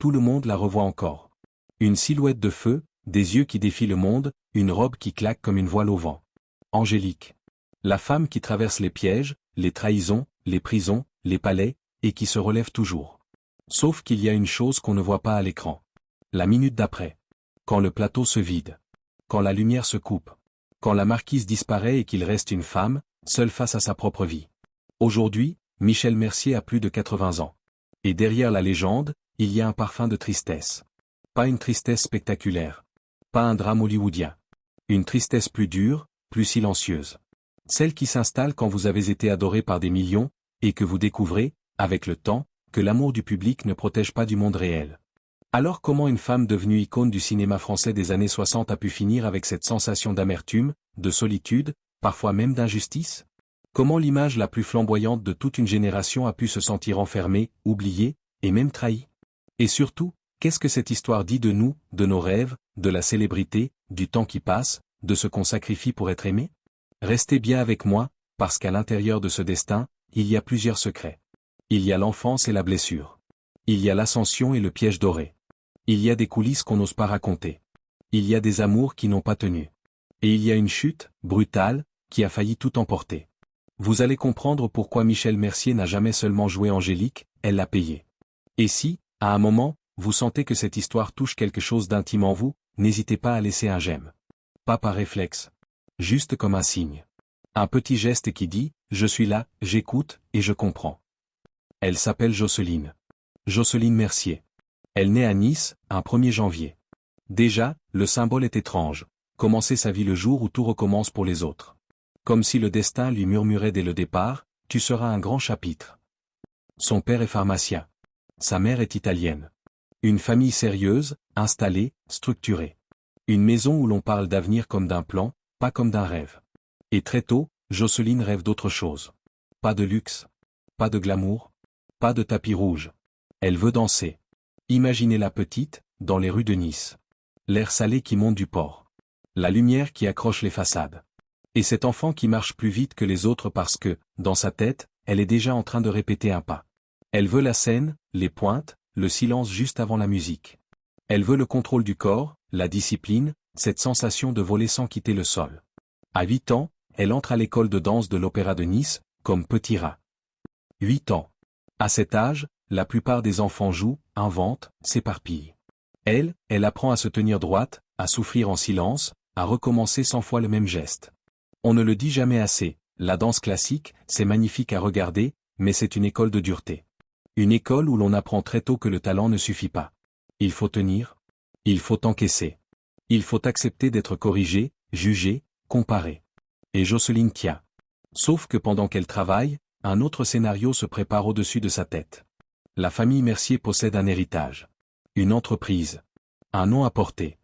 tout le monde la revoit encore. Une silhouette de feu, des yeux qui défient le monde, une robe qui claque comme une voile au vent. Angélique. La femme qui traverse les pièges, les trahisons, les prisons, les palais, et qui se relève toujours. Sauf qu'il y a une chose qu'on ne voit pas à l'écran. La minute d'après. Quand le plateau se vide. Quand la lumière se coupe. Quand la marquise disparaît et qu'il reste une femme, seule face à sa propre vie. Aujourd'hui, Michel Mercier a plus de 80 ans. Et derrière la légende, il y a un parfum de tristesse. Pas une tristesse spectaculaire. Pas un drame hollywoodien. Une tristesse plus dure, plus silencieuse. Celle qui s'installe quand vous avez été adoré par des millions, et que vous découvrez, avec le temps, que l'amour du public ne protège pas du monde réel. Alors comment une femme devenue icône du cinéma français des années 60 a pu finir avec cette sensation d'amertume, de solitude, parfois même d'injustice? Comment l'image la plus flamboyante de toute une génération a pu se sentir enfermée, oubliée, et même trahie? Et surtout, qu'est-ce que cette histoire dit de nous, de nos rêves, de la célébrité, du temps qui passe, de ce qu'on sacrifie pour être aimé? Restez bien avec moi, parce qu'à l'intérieur de ce destin, il y a plusieurs secrets. Il y a l'enfance et la blessure. Il y a l'ascension et le piège doré. Il y a des coulisses qu'on n'ose pas raconter. Il y a des amours qui n'ont pas tenu. Et il y a une chute, brutale, qui a failli tout emporter. Vous allez comprendre pourquoi Michel Mercier n'a jamais seulement joué Angélique, elle l'a payé. Et si, à un moment, vous sentez que cette histoire touche quelque chose d'intime en vous, n'hésitez pas à laisser un j'aime. Pas par réflexe. Juste comme un signe. Un petit geste qui dit, je suis là, j'écoute, et je comprends. Elle s'appelle Jocelyne. Jocelyne Mercier. Elle naît à Nice, un 1er janvier. Déjà, le symbole est étrange. Commencer sa vie le jour où tout recommence pour les autres. Comme si le destin lui murmurait dès le départ, tu seras un grand chapitre. Son père est pharmacien. Sa mère est italienne. Une famille sérieuse, installée, structurée. Une maison où l'on parle d'avenir comme d'un plan, pas comme d'un rêve. Et très tôt, Jocelyne rêve d'autre chose. Pas de luxe. Pas de glamour. Pas de tapis rouge. Elle veut danser. Imaginez la petite, dans les rues de Nice. L'air salé qui monte du port. La lumière qui accroche les façades. Et cet enfant qui marche plus vite que les autres parce que, dans sa tête, elle est déjà en train de répéter un pas. Elle veut la scène, les pointes, le silence juste avant la musique. Elle veut le contrôle du corps, la discipline, cette sensation de voler sans quitter le sol. À 8 ans, elle entre à l'école de danse de l'Opéra de Nice, comme petit rat. 8 ans. À cet âge, la plupart des enfants jouent, inventent, s'éparpillent. Elle apprend à se tenir droite, à souffrir en silence, à recommencer 100 fois le même geste. On ne le dit jamais assez, la danse classique, c'est magnifique à regarder, mais c'est une école de dureté. Une école où l'on apprend très tôt que le talent ne suffit pas. Il faut tenir. Il faut encaisser. Il faut accepter d'être corrigé, jugé, comparé. Et Jocelyne tient. Sauf que pendant qu'elle travaille, un autre scénario se prépare au-dessus de sa tête. La famille Mercier possède un héritage. Une entreprise. Un nom à porter.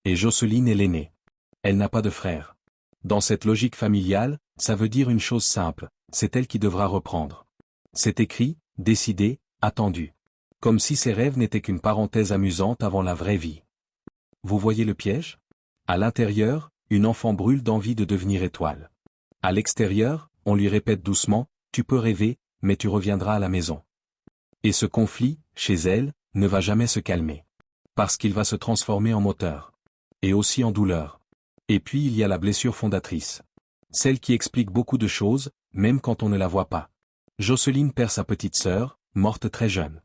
Et Jocelyne est l'aînée. Elle n'a pas de frère. Dans cette logique familiale, ça veut dire une chose simple, c'est elle qui devra reprendre. C'est écrit, décidé, attendu. Comme si ses rêves n'étaient qu'une parenthèse amusante avant la vraie vie. Vous voyez le piège? À l'intérieur, une enfant brûle d'envie de devenir étoile. À l'extérieur, on lui répète doucement, tu peux rêver, mais tu reviendras à la maison. Et ce conflit, chez elle, ne va jamais se calmer. Parce qu'il va se transformer en moteur. Et aussi en douleur. Et puis il y a la blessure fondatrice. Celle qui explique beaucoup de choses, même quand on ne la voit pas. Jocelyne perd sa petite sœur, morte très jeune.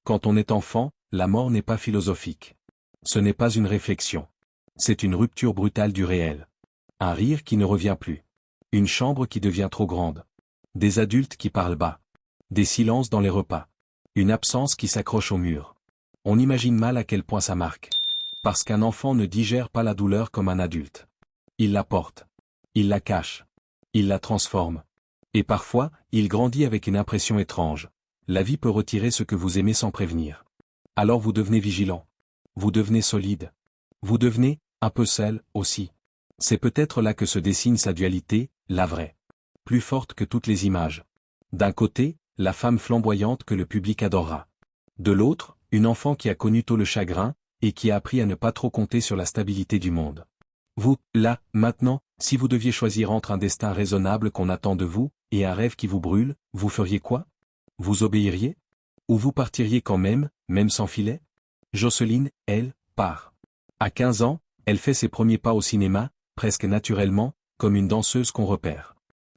Quand on est enfant, la mort n'est pas philosophique. Ce n'est pas une réflexion. C'est une rupture brutale du réel. Un rire qui ne revient plus. Une chambre qui devient trop grande. Des adultes qui parlent bas. Des silences dans les repas. Une absence qui s'accroche au mur. On imagine mal à quel point ça marque. Parce qu'un enfant ne digère pas la douleur comme un adulte. Il la porte. Il la cache. Il la transforme. Et parfois, il grandit avec une impression étrange. La vie peut retirer ce que vous aimez sans prévenir. Alors vous devenez vigilant. Vous devenez solide. Vous devenez, un peu seul, aussi. C'est peut-être là que se dessine sa dualité, la vraie. Plus forte que toutes les images. D'un côté, la femme flamboyante que le public adorera. De l'autre, une enfant qui a connu tôt le chagrin, et qui a appris à ne pas trop compter sur la stabilité du monde. Vous, là, maintenant, si vous deviez choisir entre un destin raisonnable qu'on attend de vous, et un rêve qui vous brûle, vous feriez quoi? Vous obéiriez? Ou vous partiriez quand même, même sans filet? Jocelyne, elle, part. À 15 ans, elle fait ses premiers pas au cinéma, presque naturellement, comme une danseuse qu'on repère.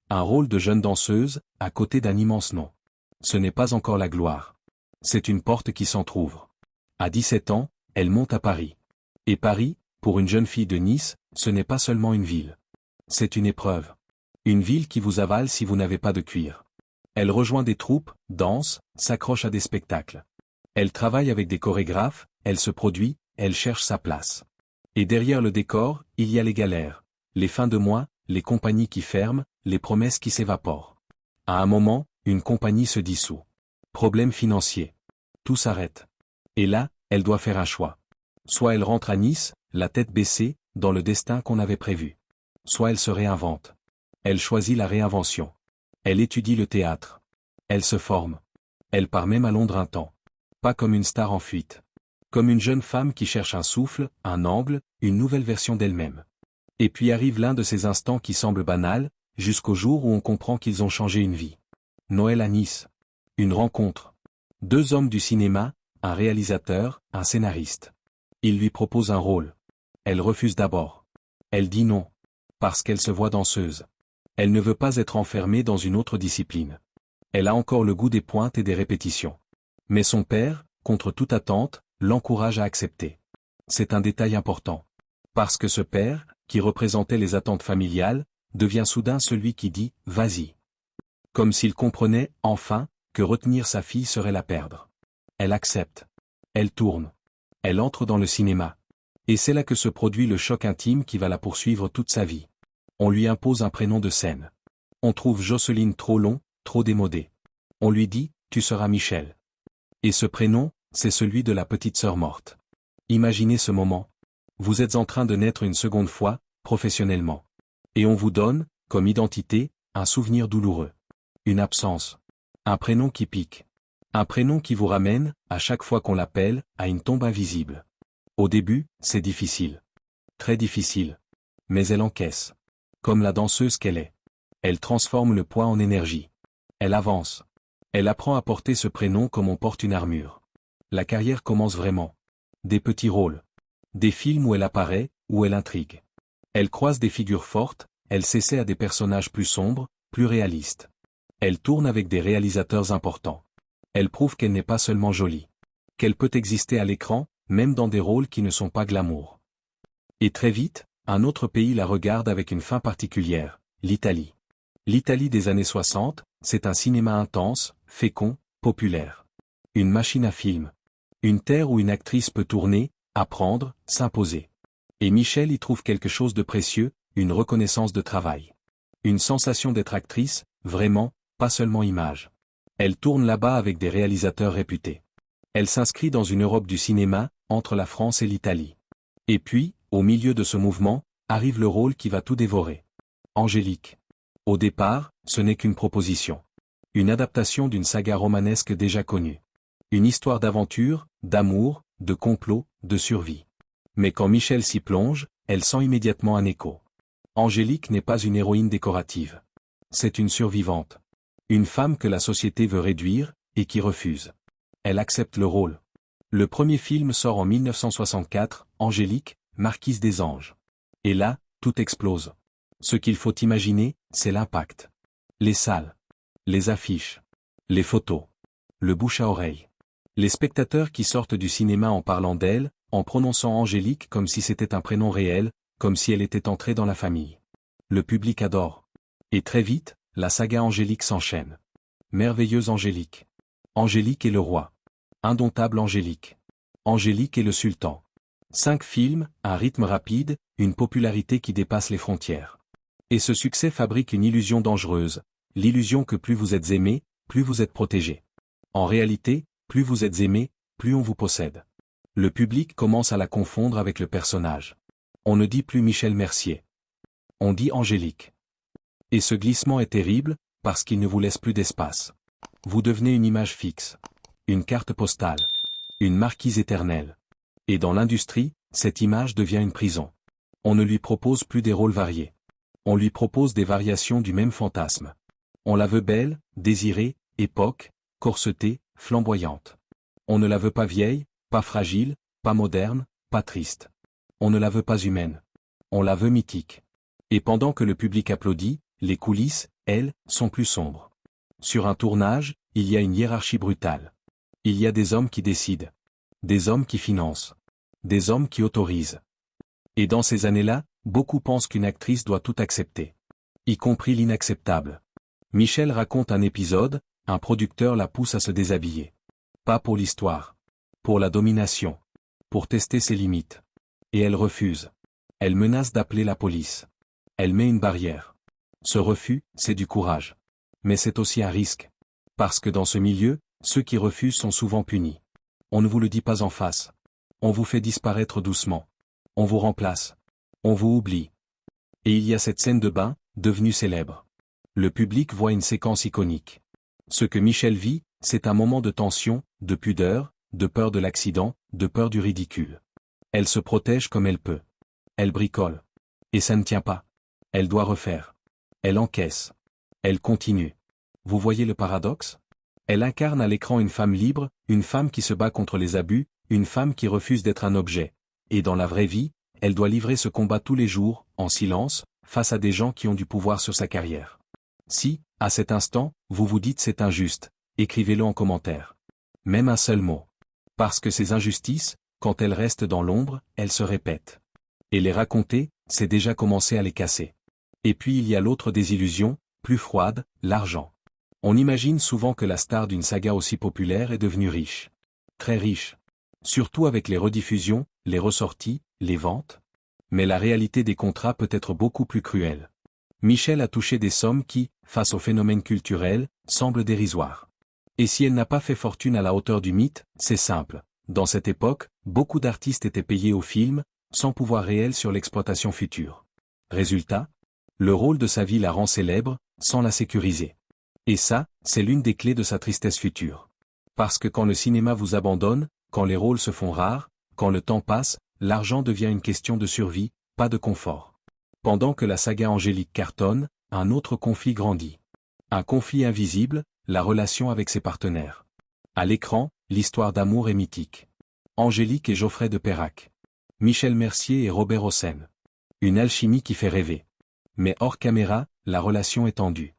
Un rôle de jeune danseuse, à côté d'un immense nom. Ce n'est pas encore la gloire. C'est une porte qui s'entr'ouvre. À 17 ans, elle monte à Paris. Et Paris, pour une jeune fille de Nice, ce n'est pas seulement une ville. C'est une épreuve. Une ville qui vous avale si vous n'avez pas de cuir. Elle rejoint des troupes, danse, s'accroche à des spectacles. Elle travaille avec des chorégraphes, elle se produit, elle cherche sa place. Et derrière le décor, il y a les galères, les fins de mois, les compagnies qui ferment, les promesses qui s'évaporent. À un moment, une compagnie se dissout. Problème financier. Tout s'arrête. Et là, elle doit faire un choix. Soit elle rentre à Nice, la tête baissée, dans le destin qu'on avait prévu. Soit elle se réinvente. Elle choisit la réinvention. Elle étudie le théâtre. Elle se forme. Elle part même à Londres un temps. Pas comme une star en fuite. Comme une jeune femme qui cherche un souffle, un angle, une nouvelle version d'elle-même. Et puis arrive l'un de ces instants qui semblent banals, jusqu'au jour où on comprend qu'ils ont changé une vie. Noël à Nice. Une rencontre. Deux hommes du cinéma, un réalisateur, un scénariste. Il lui propose un rôle. Elle refuse d'abord. Elle dit non. Parce qu'elle se voit danseuse. Elle ne veut pas être enfermée dans une autre discipline. Elle a encore le goût des pointes et des répétitions. Mais son père, contre toute attente, l'encourage à accepter. C'est un détail important. Parce que ce père, qui représentait les attentes familiales, devient soudain celui qui dit « vas-y ». Comme s'il comprenait, enfin, que retenir sa fille serait la perdre. Elle accepte. Elle tourne. Elle entre dans le cinéma. Et c'est là que se produit le choc intime qui va la poursuivre toute sa vie. On lui impose un prénom de scène. On trouve Jocelyne trop long, trop démodé. On lui dit « tu seras Michel ». Et ce prénom, c'est celui de la petite sœur morte. Imaginez ce moment. Vous êtes en train de naître une seconde fois, professionnellement. Et on vous donne, comme identité, un souvenir douloureux. Une absence. Un prénom qui pique. Un prénom qui vous ramène, à chaque fois qu'on l'appelle, à une tombe invisible. Au début, c'est difficile. Très difficile. Mais elle encaisse. Comme la danseuse qu'elle est. Elle transforme le poids en énergie. Elle avance. Elle apprend à porter ce prénom comme on porte une armure. La carrière commence vraiment. Des petits rôles. Des films où elle apparaît, où elle intrigue. Elle croise des figures fortes, elle s'essaie à des personnages plus sombres, plus réalistes. Elle tourne avec des réalisateurs importants. Elle prouve qu'elle n'est pas seulement jolie. Qu'elle peut exister à l'écran, même dans des rôles qui ne sont pas glamour. Et très vite, un autre pays la regarde avec une fin particulière, l'Italie. L'Italie des années 60, c'est un cinéma intense, fécond, populaire. Une machine à film. Une terre où une actrice peut tourner, apprendre, s'imposer. Et Michel y trouve quelque chose de précieux, une reconnaissance de travail. Une sensation d'être actrice, vraiment, pas seulement image. Elle tourne là-bas avec des réalisateurs réputés. Elle s'inscrit dans une Europe du cinéma, entre la France et l'Italie. Et puis, au milieu de ce mouvement, arrive le rôle qui va tout dévorer. Angélique. Au départ, ce n'est qu'une proposition. Une adaptation d'une saga romanesque déjà connue. Une histoire d'aventure, d'amour, de complot, de survie. Mais quand Michel s'y plonge, elle sent immédiatement un écho. Angélique n'est pas une héroïne décorative. C'est une survivante. Une femme que la société veut réduire, et qui refuse. Elle accepte le rôle. Le premier film sort en 1964, Angélique, Marquise des Anges. Et là, tout explose. Ce qu'il faut imaginer, c'est l'impact. Les salles. Les affiches. Les photos. Le bouche à oreille. Les spectateurs qui sortent du cinéma en parlant d'elle, en prononçant Angélique comme si c'était un prénom réel, comme si elle était entrée dans la famille. Le public adore. Et très vite, la saga Angélique s'enchaîne. Merveilleuse Angélique. Angélique et le roi. Indomptable Angélique. Angélique et le sultan. 5 films, un rythme rapide, une popularité qui dépasse les frontières. Et ce succès fabrique une illusion dangereuse, l'illusion que plus vous êtes aimé, plus vous êtes protégé. En réalité, plus vous êtes aimé, plus on vous possède. Le public commence à la confondre avec le personnage. On ne dit plus Michel Mercier. On dit Angélique. Et ce glissement est terrible, parce qu'il ne vous laisse plus d'espace. Vous devenez une image fixe. Une carte postale. Une marquise éternelle. Et dans l'industrie, cette image devient une prison. On ne lui propose plus des rôles variés. On lui propose des variations du même fantasme. On la veut belle, désirée, époque, corsetée, flamboyante. On ne la veut pas vieille, pas fragile, Pas moderne, pas triste. On ne la veut pas humaine. On la veut mythique. Et pendant que le public applaudit, les coulisses, elles, sont plus sombres. Sur un tournage, il y a une hiérarchie brutale. Il y a des hommes qui décident. Des hommes qui financent. Des hommes qui autorisent. Et dans ces années-là, beaucoup pensent qu'une actrice doit tout accepter. Y compris l'inacceptable. Michel raconte un épisode, un producteur la pousse à se déshabiller. Pas pour l'histoire. Pour la domination. Pour tester ses limites. Et elle refuse. Elle menace d'appeler la police. Elle met une barrière. Ce refus, c'est du courage. Mais c'est aussi un risque. Parce que dans ce milieu, ceux qui refusent sont souvent punis. On ne vous le dit pas en face. On vous fait disparaître doucement. On vous remplace. On vous oublie. Et il y a cette scène de bain, devenue célèbre. Le public voit une séquence iconique. Ce que Michel vit, c'est un moment de tension, de pudeur, de peur de l'accident, de peur du ridicule. Elle se protège comme elle peut. Elle bricole. Et ça ne tient pas. Elle doit refaire. Elle encaisse. Elle continue. Vous voyez le paradoxe? Elle incarne à l'écran une femme libre, une femme qui se bat contre les abus, une femme qui refuse d'être un objet. Et dans la vraie vie, elle doit livrer ce combat tous les jours, en silence, face à des gens qui ont du pouvoir sur sa carrière. Si, à cet instant, vous vous dites c'est injuste, écrivez-le en commentaire. Même un seul mot. Parce que ces injustices, quand elles restent dans l'ombre, elles se répètent. Et les raconter, c'est déjà commencer à les casser. Et puis il y a l'autre désillusion, plus froide, l'argent. On imagine souvent que la star d'une saga aussi populaire est devenue riche. Très riche. Surtout avec les rediffusions, les ressorties, les ventes. Mais la réalité des contrats peut être beaucoup plus cruelle. Michel a touché des sommes qui, face au phénomène culturel, semblent dérisoires. Et si elle n'a pas fait fortune à la hauteur du mythe, c'est simple. Dans cette époque, beaucoup d'artistes étaient payés au film, sans pouvoir réel sur l'exploitation future. Résultat, le rôle de sa vie la rend célèbre, sans la sécuriser. Et ça, c'est l'une des clés de sa tristesse future. Parce que quand le cinéma vous abandonne, quand les rôles se font rares, quand le temps passe, l'argent devient une question de survie, pas de confort. Pendant que la saga Angélique cartonne, un autre conflit grandit. Un conflit invisible, la relation avec ses partenaires. À l'écran, l'histoire d'amour est mythique. Angélique et Geoffrey de Perrac. Michel Mercier et Robert Hossein. Une alchimie qui fait rêver. Mais hors caméra, la relation est tendue.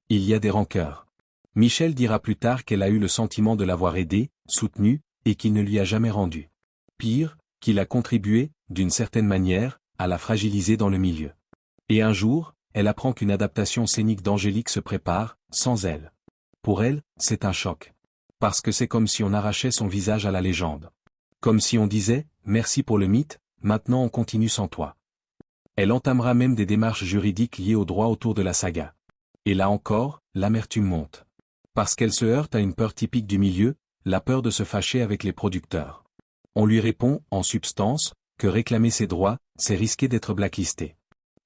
Il y a des rancœurs. Michel dira plus tard qu'elle a eu le sentiment de l'avoir aidé, soutenu, et qu'il ne lui a jamais rendu. Pire, qu'il a contribué, d'une certaine manière, à la fragiliser dans le milieu. Et un jour, elle apprend qu'une adaptation scénique d'Angélique se prépare, sans elle. Pour elle, c'est un choc. Parce que c'est comme si on arrachait son visage à la légende. Comme si on disait, merci pour le mythe, maintenant on continue sans toi. Elle entamera même des démarches juridiques liées au droit autour de la saga. Et là encore, l'amertume monte. Parce qu'elle se heurte à une peur typique du milieu, la peur de se fâcher avec les producteurs. On lui répond, en substance, que réclamer ses droits, c'est risquer d'être blacklisté.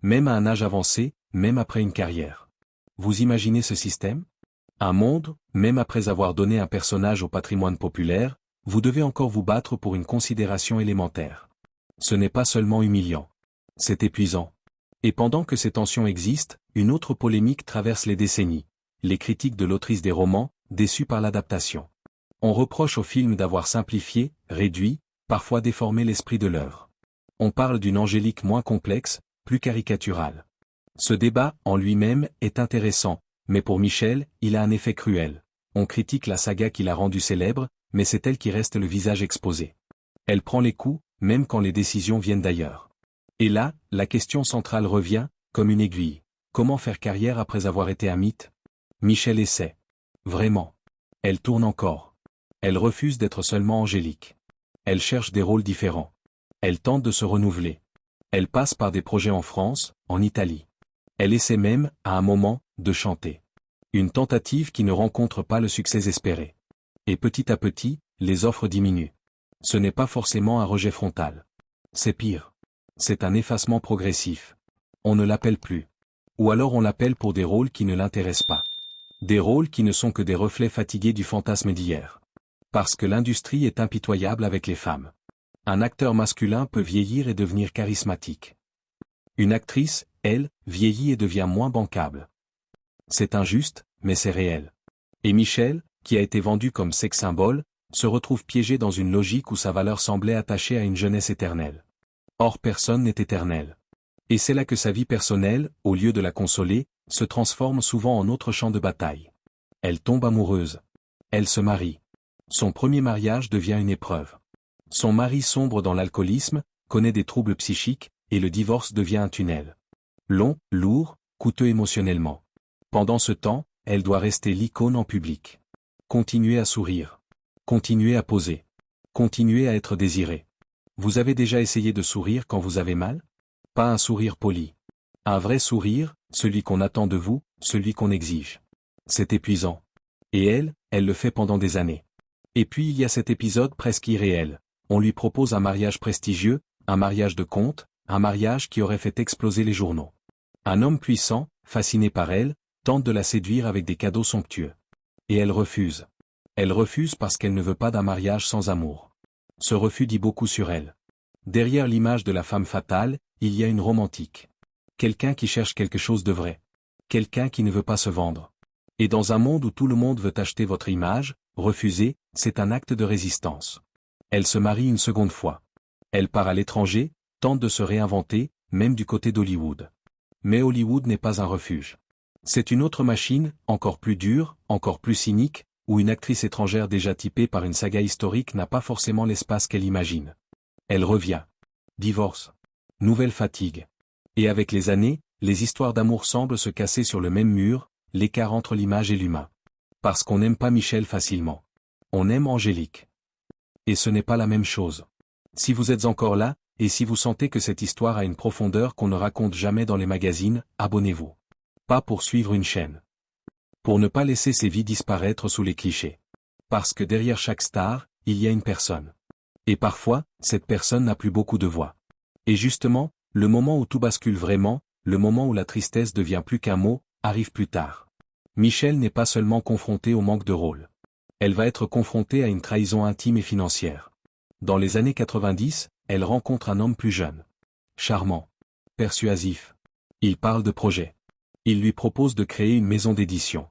Même à un âge avancé, même après une carrière. Vous imaginez ce système? Un monde, même après avoir donné un personnage au patrimoine populaire, vous devez encore vous battre pour une considération élémentaire. Ce n'est pas seulement humiliant. C'est épuisant. Et pendant que ces tensions existent, une autre polémique traverse les décennies. Les critiques de l'autrice des romans, déçues par l'adaptation. On reproche au film d'avoir simplifié, réduit, parfois déformé l'esprit de l'œuvre. On parle d'une Angélique moins complexe, plus caricaturale. Ce débat, en lui-même, est intéressant, mais pour Michel, il a un effet cruel. On critique la saga qui l'a rendue célèbre, mais c'est elle qui reste le visage exposé. Elle prend les coups, même quand les décisions viennent d'ailleurs. Et là, la question centrale revient, comme une aiguille. Comment faire carrière après avoir été un mythe? Michel essaie. Vraiment. Elle tourne encore. Elle refuse d'être seulement Angélique. Elle cherche des rôles différents. Elle tente de se renouveler. Elle passe par des projets en France, en Italie. Elle essaie même, à un moment, de chanter. Une tentative qui ne rencontre pas le succès espéré. Et petit à petit, les offres diminuent. Ce n'est pas forcément un rejet frontal. C'est pire. C'est un effacement progressif. On ne l'appelle plus. Ou alors on l'appelle pour des rôles qui ne l'intéressent pas. Des rôles qui ne sont que des reflets fatigués du fantasme d'hier. Parce que l'industrie est impitoyable avec les femmes. Un acteur masculin peut vieillir et devenir charismatique. Une actrice, elle, vieillit et devient moins bancable. C'est injuste, mais c'est réel. Et Michel, qui a été vendu comme sex symbole, se retrouve piégé dans une logique où sa valeur semblait attachée à une jeunesse éternelle. Or personne n'est éternel. Et c'est là que sa vie personnelle, au lieu de la consoler, se transforme souvent en autre champ de bataille. Elle tombe amoureuse. Elle se marie. Son premier mariage devient une épreuve. Son mari sombre dans l'alcoolisme, connaît des troubles psychiques, et le divorce devient un tunnel. Long, lourd, coûteux émotionnellement. Pendant ce temps, elle doit rester l'icône en public. Continuer à sourire. Continuer à poser. Continuer à être désiré. Vous avez déjà essayé de sourire quand vous avez mal? Pas un sourire poli. Un vrai sourire, celui qu'on attend de vous, celui qu'on exige. C'est épuisant. Et elle le fait pendant des années. Et puis il y a cet épisode presque irréel. On lui propose un mariage prestigieux, un mariage de conte, un mariage qui aurait fait exploser les journaux. Un homme puissant, fasciné par elle, tente de la séduire avec des cadeaux somptueux. Et elle refuse. Elle refuse parce qu'elle ne veut pas d'un mariage sans amour. Ce refus dit beaucoup sur elle. Derrière l'image de la femme fatale, il y a une romantique. Quelqu'un qui cherche quelque chose de vrai. Quelqu'un qui ne veut pas se vendre. Et dans un monde où tout le monde veut acheter votre image, refuser, c'est un acte de résistance. Elle se marie une seconde fois. Elle part à l'étranger, tente de se réinventer, même du côté d'Hollywood. Mais Hollywood n'est pas un refuge. C'est une autre machine, encore plus dure, encore plus cynique, où une actrice étrangère déjà typée par une saga historique n'a pas forcément l'espace qu'elle imagine. Elle revient. Divorce. Nouvelle fatigue. Et avec les années, les histoires d'amour semblent se casser sur le même mur, l'écart entre l'image et l'humain. Parce qu'on n'aime pas Michel facilement. On aime Angélique. Et ce n'est pas la même chose. Si vous êtes encore là, et si vous sentez que cette histoire a une profondeur qu'on ne raconte jamais dans les magazines, abonnez-vous. Pas pour suivre une chaîne. Pour ne pas laisser ces vies disparaître sous les clichés. Parce que derrière chaque star, il y a une personne. Et parfois, cette personne n'a plus beaucoup de voix. Et justement, le moment où tout bascule vraiment, le moment où la tristesse devient plus qu'un mot, arrive plus tard. Michel n'est pas seulement confrontée au manque de rôle. Elle va être confrontée à une trahison intime et financière. Dans les années 90, elle rencontre un homme plus jeune. Charmant. Persuasif. Il parle de projet. Il lui propose de créer une maison d'édition.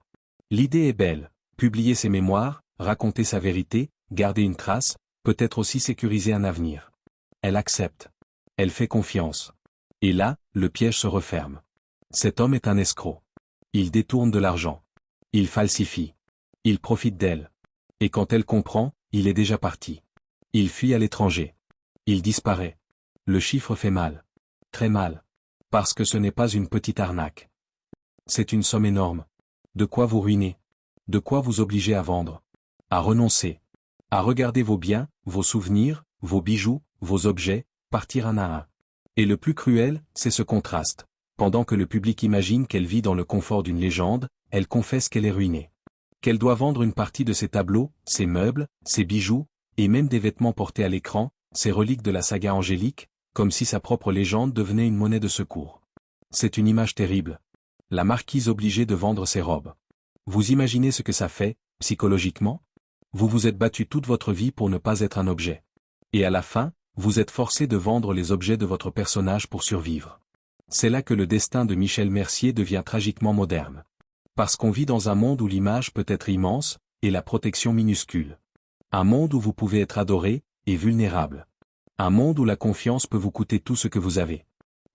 L'idée est belle, publier ses mémoires, raconter sa vérité, garder une trace, peut-être aussi sécuriser un avenir. Elle accepte. Elle fait confiance. Et là, le piège se referme. Cet homme est un escroc. Il détourne de l'argent. Il falsifie. Il profite d'elle. Et quand elle comprend, il est déjà parti. Il fuit à l'étranger. Il disparaît. Le chiffre fait mal. Très mal. Parce que ce n'est pas une petite arnaque. C'est une somme énorme. De quoi vous ruiner. De quoi vous obliger à vendre. À renoncer. À regarder vos biens, vos souvenirs, vos bijoux, vos objets, partir un à un. Et le plus cruel, c'est ce contraste. Pendant que le public imagine qu'elle vit dans le confort d'une légende, elle confesse qu'elle est ruinée. Qu'elle doit vendre une partie de ses tableaux, ses meubles, ses bijoux, et même des vêtements portés à l'écran, ces reliques de la saga Angélique, comme si sa propre légende devenait une monnaie de secours. C'est une image terrible. La marquise obligée de vendre ses robes. Vous imaginez ce que ça fait, psychologiquement? Vous vous êtes battu toute votre vie pour ne pas être un objet. Et à la fin, vous êtes forcé de vendre les objets de votre personnage pour survivre. C'est là que le destin de Michel Mercier devient tragiquement moderne. Parce qu'on vit dans un monde où l'image peut être immense, et la protection minuscule. Un monde où vous pouvez être adoré, et vulnérable. Un monde où la confiance peut vous coûter tout ce que vous avez.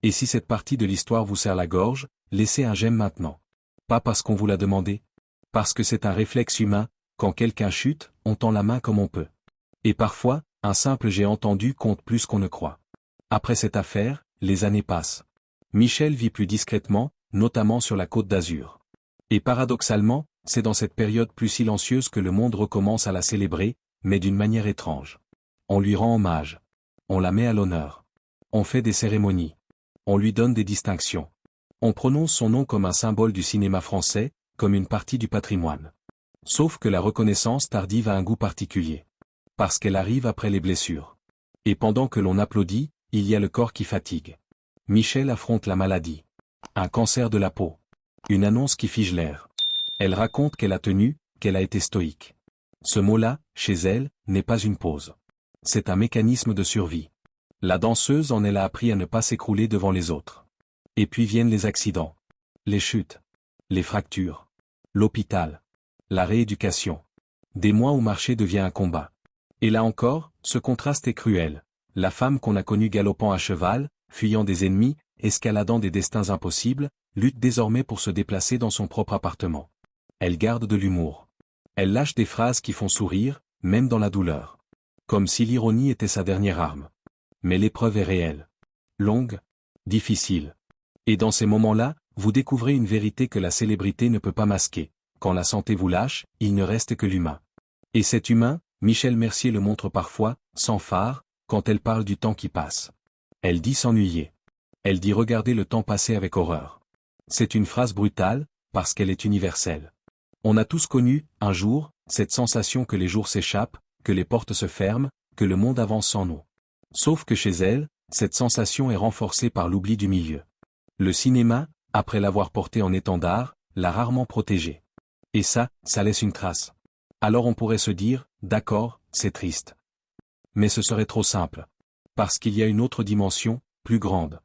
Et si cette partie de l'histoire vous serre la gorge, laissez un j'aime maintenant. Pas parce qu'on vous l'a demandé. Parce que c'est un réflexe humain, quand quelqu'un chute, on tend la main comme on peut. Et parfois, un simple j'ai entendu compte plus qu'on ne croit. Après cette affaire, les années passent. Michel vit plus discrètement, notamment sur la Côte d'Azur. Et paradoxalement, c'est dans cette période plus silencieuse que le monde recommence à la célébrer, mais d'une manière étrange. On lui rend hommage. On la met à l'honneur. On fait des cérémonies. On lui donne des distinctions. On prononce son nom comme un symbole du cinéma français, comme une partie du patrimoine. Sauf que la reconnaissance tardive a un goût particulier. Parce qu'elle arrive après les blessures. Et pendant que l'on applaudit, il y a le corps qui fatigue. Michel affronte la maladie. Un cancer de la peau. Une annonce qui fige l'air. Elle raconte qu'elle a tenu, qu'elle a été stoïque. Ce mot-là, chez elle, n'est pas une pause. C'est un mécanisme de survie. La danseuse en elle a appris à ne pas s'écrouler devant les autres. Et puis viennent les accidents. Les chutes. Les fractures. L'hôpital. La rééducation. Des mois où marcher devient un combat. Et là encore, ce contraste est cruel. La femme qu'on a connue galopant à cheval, fuyant des ennemis, escaladant des destins impossibles, lutte désormais pour se déplacer dans son propre appartement. Elle garde de l'humour. Elle lâche des phrases qui font sourire, même dans la douleur. Comme si l'ironie était sa dernière arme. Mais l'épreuve est réelle. Longue, difficile. Et dans ces moments-là, vous découvrez une vérité que la célébrité ne peut pas masquer. Quand la santé vous lâche, il ne reste que l'humain. Et cet humain, Michel Mercier le montre parfois, sans phare, quand elle parle du temps qui passe. Elle dit s'ennuyer. Elle dit regarder le temps passer avec horreur. C'est une phrase brutale, parce qu'elle est universelle. On a tous connu, un jour, cette sensation que les jours s'échappent, que les portes se ferment, que le monde avance sans nous. Sauf que chez elle, cette sensation est renforcée par l'oubli du milieu. Le cinéma, après l'avoir porté en étendard, l'a rarement protégé. Et ça laisse une trace. Alors on pourrait se dire, d'accord, c'est triste. Mais ce serait trop simple. Parce qu'il y a une autre dimension, plus grande.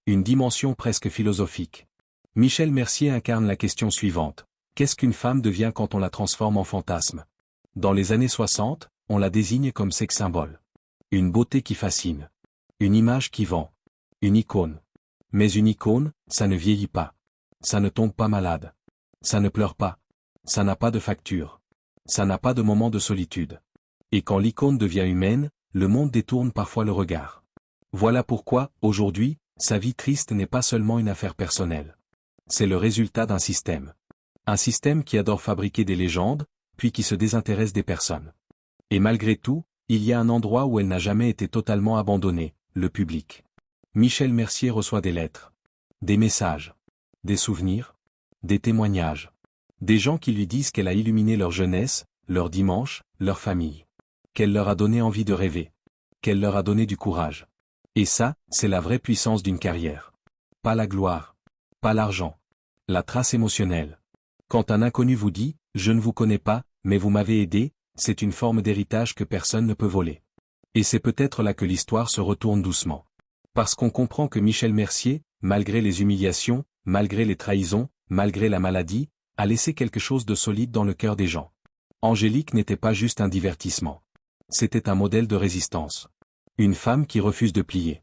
Une dimension presque philosophique. Michel Mercier incarne la question suivante. Qu'est-ce qu'une femme devient quand on la transforme en fantasme? Dans les années 60, on la désigne comme sex symbole. Une beauté qui fascine. Une image qui vend. Une icône. Mais une icône, ça ne vieillit pas. Ça ne tombe pas malade. Ça ne pleure pas. Ça n'a pas de facture. Ça n'a pas de moment de solitude. Et quand l'icône devient humaine, le monde détourne parfois le regard. Voilà pourquoi, aujourd'hui, sa vie triste n'est pas seulement une affaire personnelle. C'est le résultat d'un système. Un système qui adore fabriquer des légendes, puis qui se désintéresse des personnes. Et malgré tout, il y a un endroit où elle n'a jamais été totalement abandonnée, le public. Michel Mercier reçoit des lettres, des messages, des souvenirs, des témoignages. Des gens qui lui disent qu'elle a illuminé leur jeunesse, leur dimanche, leur famille. Qu'elle leur a donné envie de rêver. Qu'elle leur a donné du courage. Et ça, c'est la vraie puissance d'une carrière. Pas la gloire. Pas l'argent. La trace émotionnelle. Quand un inconnu vous dit « Je ne vous connais pas, mais vous m'avez aidé », c'est une forme d'héritage que personne ne peut voler. Et c'est peut-être là que l'histoire se retourne doucement. Parce qu'on comprend que Michel Mercier, malgré les humiliations, malgré les trahisons, malgré la maladie, a laissé quelque chose de solide dans le cœur des gens. Angélique n'était pas juste un divertissement. C'était un modèle de résistance. Une femme qui refuse de plier.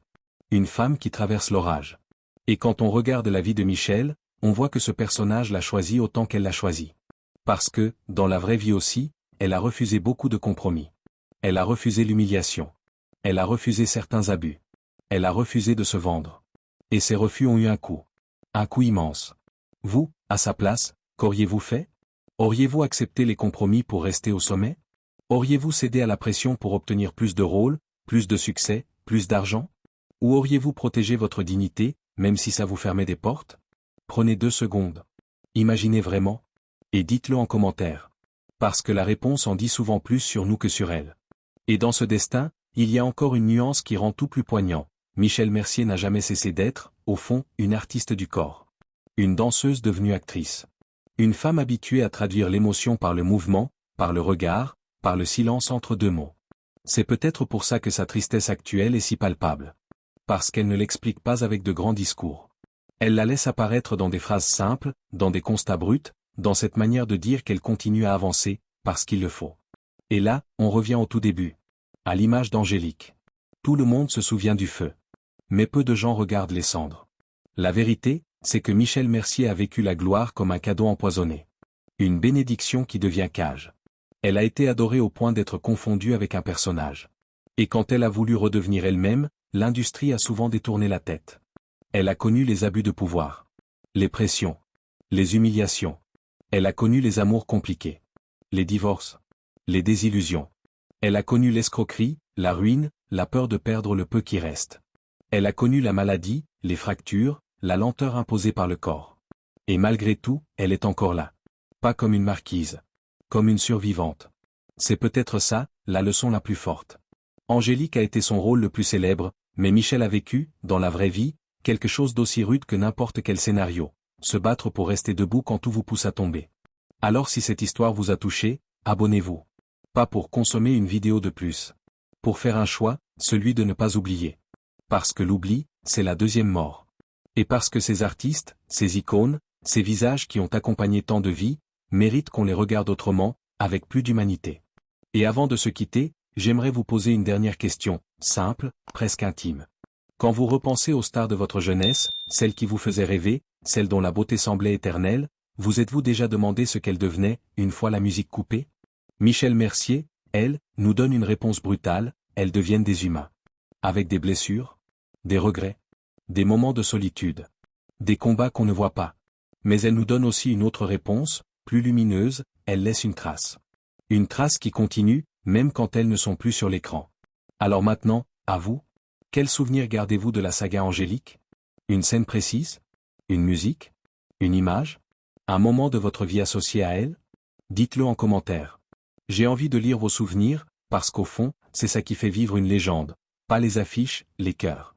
Une femme qui traverse l'orage. Et quand on regarde la vie de Michel, on voit que ce personnage l'a choisi autant qu'elle l'a choisi. Parce que, dans la vraie vie aussi, elle a refusé beaucoup de compromis. Elle a refusé l'humiliation. Elle a refusé certains abus. Elle a refusé de se vendre. Et ces refus ont eu un coût. Un coût immense. Vous, à sa place, qu'auriez-vous fait? Auriez-vous accepté les compromis pour rester au sommet? Auriez-vous cédé à la pression pour obtenir plus de rôles, plus de succès, plus d'argent? Ou auriez-vous protégé votre dignité, même si ça vous fermait des portes? Prenez 2 secondes. Imaginez vraiment. Et dites-le en commentaire. Parce que la réponse en dit souvent plus sur nous que sur elle. Et dans ce destin, il y a encore une nuance qui rend tout plus poignant. Michel Mercier n'a jamais cessé d'être, au fond, une artiste du corps. Une danseuse devenue actrice. Une femme habituée à traduire l'émotion par le mouvement, par le regard, par le silence entre 2 mots. C'est peut-être pour ça que sa tristesse actuelle est si palpable. Parce qu'elle ne l'explique pas avec de grands discours. Elle la laisse apparaître dans des phrases simples, dans des constats bruts, dans cette manière de dire qu'elle continue à avancer, parce qu'il le faut. Et là, on revient au tout début. À l'image d'Angélique. Tout le monde se souvient du feu. Mais peu de gens regardent les cendres. La vérité, c'est que Michel Mercier a vécu la gloire comme un cadeau empoisonné. Une bénédiction qui devient cage. Elle a été adorée au point d'être confondue avec un personnage. Et quand elle a voulu redevenir elle-même, l'industrie a souvent détourné la tête. Elle a connu les abus de pouvoir. Les pressions. Les humiliations. Elle a connu les amours compliqués. Les divorces. Les désillusions. Elle a connu l'escroquerie, la ruine, la peur de perdre le peu qui reste. Elle a connu la maladie, les fractures, la lenteur imposée par le corps. Et malgré tout, elle est encore là. Pas comme une marquise. Comme une survivante. C'est peut-être ça, la leçon la plus forte. Angélique a été son rôle le plus célèbre, mais Michel a vécu, dans la vraie vie, quelque chose d'aussi rude que n'importe quel scénario. Se battre pour rester debout quand tout vous pousse à tomber. Alors si cette histoire vous a touché, abonnez-vous. Pas pour consommer une vidéo de plus. Pour faire un choix, celui de ne pas oublier. Parce que l'oubli, c'est la deuxième mort. Et parce que ces artistes, ces icônes, ces visages qui ont accompagné tant de vies, méritent qu'on les regarde autrement, avec plus d'humanité. Et avant de se quitter, J'aimerais vous poser une dernière question, simple, presque intime. Quand vous repensez aux stars de votre jeunesse, celles qui vous faisaient rêver, celles dont la beauté semblait éternelle, vous êtes-vous déjà demandé ce qu'elles devenaient, une fois la musique coupée? Michel Mercier, elle, nous donne une réponse brutale, elles deviennent des humains. Avec des blessures, des regrets, des moments de solitude, des combats qu'on ne voit pas. Mais elle nous donne aussi une autre réponse, plus lumineuse, elle laisse une trace. Une trace qui continue, même quand elles ne sont plus sur l'écran. Alors maintenant, à vous, quel souvenir gardez-vous de la saga Angélique? Une scène précise? Une musique? Une image? Un moment de votre vie associé à elle? Dites-le en commentaire. J'ai envie de lire vos souvenirs, parce qu'au fond, c'est ça qui fait vivre une légende. Pas les affiches, les cœurs.